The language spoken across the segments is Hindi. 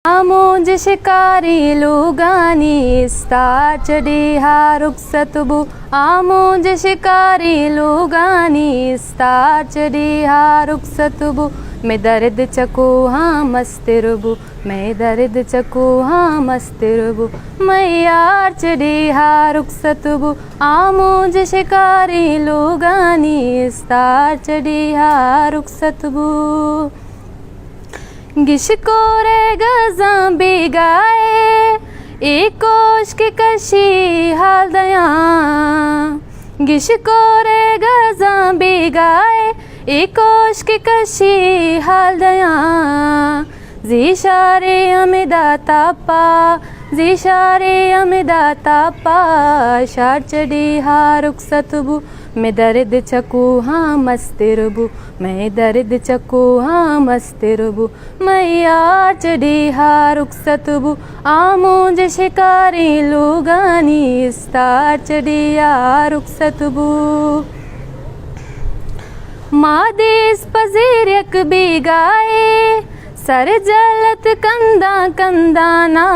आमोज शिकारी लुगानी स्तार चढ़ी हा रुखसतबू। आमोज शिकारी लुगानी स्तार चढ़ी हा रुखसतबू। मैं दर्द चकू हाँ मस्तिरबू, मैं दर्द चकू हाँ मस्तिरबू। मैं यार चढ़ी हा रुखसतबू। आमोज शिकारी लुगानी स्तार चढ़ी हा रुखसतबू। गिशको रे गजा बिगाए एक इश्क कशी हाल दया। गिशको रे गजा बिगाए एक इश्क कशी हाल दया। जीशारे अमिदा तापा, जीशारे अमिदा तापा। शार चढ़ी हा रुखसतबू। मैं दर्द चकू हाँ मस्तिरबू, मैं दर्द चकू हाँ मस्तिरबू। मैं यार चढ़ी हा रुखसतबू। आमोज शिकारी लुगानी स्तार चढ़ी हा रुखसतबू। मादेस पजीर यक बिगाए सर जलत कंदा कंदाना।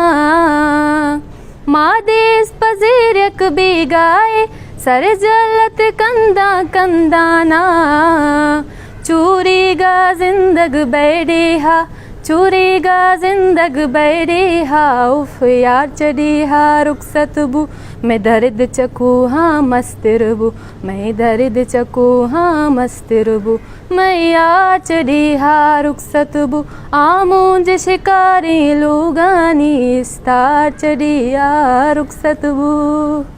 मादेस पजीर यक बिगाए सर जलत कंदा कंदाना। चूरी गा जिंदग बैठी हा, चूरी गा जिंदग बैठी हा। उफ यार चढ़ी हा रुखसतबू। मैं दर्द चकू हाँ मस्तिरबू, मैं दर्द चकू हाँ मस्तिरबू। मैं यार चढ़ी हा रुखसतबू। आमोज शिकारी लुगानी स्तार चढ़ी हा रुखसतबू।